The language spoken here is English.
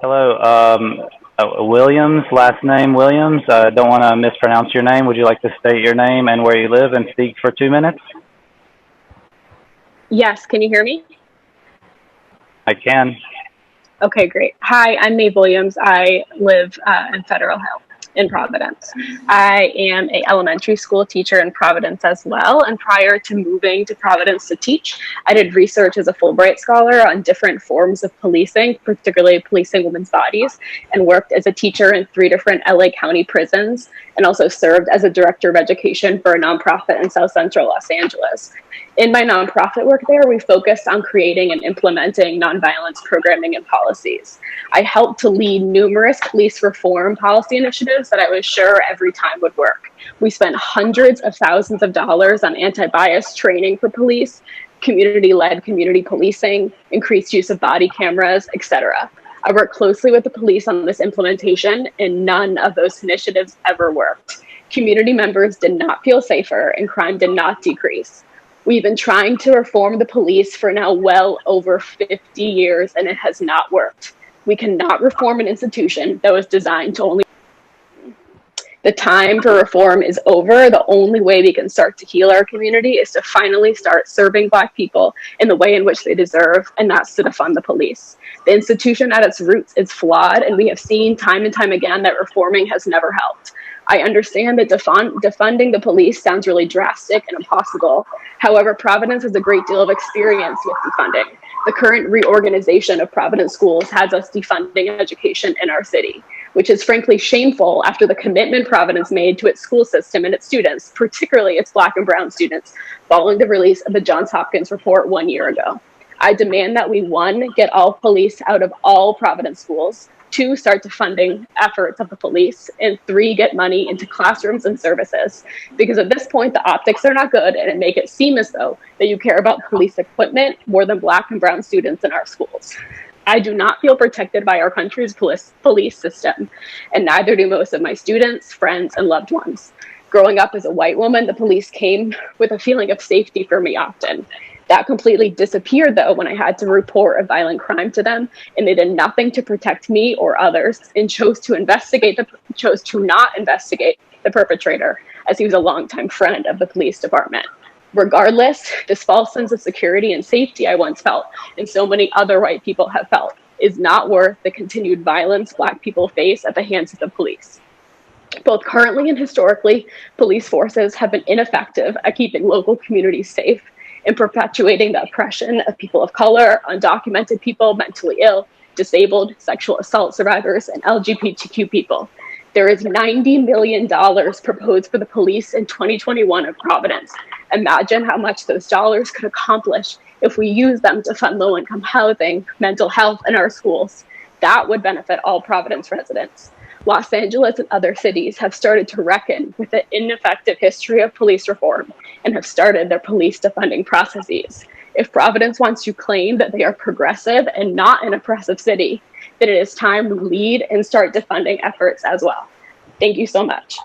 Hello, Williams, last name Williams. Don't want to mispronounce your name. Would you like to state your name and where you live and speak for 2 minutes? Yes, can you hear me? I can. Okay, great. Hi, I'm Maeve Williams. I live in Federal Hill in Providence. I am an elementary school teacher in Providence as well. And prior to moving to Providence to teach, I did research as a Fulbright Scholar on different forms of policing, particularly policing women's bodies, and worked as a teacher in 3 different LA County prisons, and also served as a director of education for a nonprofit in South Central Los Angeles. In my nonprofit work there, we focused on creating and implementing nonviolence programming and policies. I helped to lead numerous police reform policy initiatives that I was sure every time would work. We spent hundreds of thousands of dollars on anti-bias training for police, community-led community policing, increased use of body cameras, etc. I worked closely with the police on this implementation, and none of those initiatives ever worked. Community members did not feel safer, and crime did not decrease. We've been trying to reform the police for now well over 50 years, and it has not worked. We cannot reform an institution that was designed to only. The time for reform is over. The only way we can start to heal our community is to finally start serving Black people in the way in which they deserve, and that's to defund the police. The institution at its roots is flawed, and we have seen time and time again that reforming has never helped. I understand that defunding the police sounds really drastic and impossible. However, Providence has a great deal of experience with defunding. The current reorganization of Providence schools has us defunding education in our city, which is frankly shameful after the commitment Providence made to its school system and its students, particularly its Black and Brown students, following the release of the Johns Hopkins report 1 year ago. I demand that we, 1, get all police out of all Providence schools, 2, start defunding efforts of the police, and 3, get money into classrooms and services. Because at this point, the optics are not good, and it make it seem as though that you care about police equipment more than Black and Brown students in our schools. I do not feel protected by our country's police system, and neither do most of my students, friends, and loved ones. Growing up as a white woman, the police came with a feeling of safety for me often. That completely disappeared, though, when I had to report a violent crime to them, and they did nothing to protect me or others, and chose to not investigate the perpetrator, as he was a longtime friend of the police department. Regardless, this false sense of security and safety I once felt, and so many other white people have felt, is not worth the continued violence Black people face at the hands of the police. Both currently and historically, police forces have been ineffective at keeping local communities safe and perpetuating the oppression of people of color, undocumented people, mentally ill, disabled, sexual assault survivors, and LGBTQ people. There is $90 million proposed for the police in 2021 in Providence. Imagine how much those dollars could accomplish if we use them to fund low-income housing, mental health, and our schools. That would benefit all Providence residents. Los Angeles and other cities have started to reckon with the ineffective history of police reform and have started their police defunding processes. If Providence wants to claim that they are progressive and not an oppressive city, then it is time we lead and start defunding efforts as well. Thank you so much.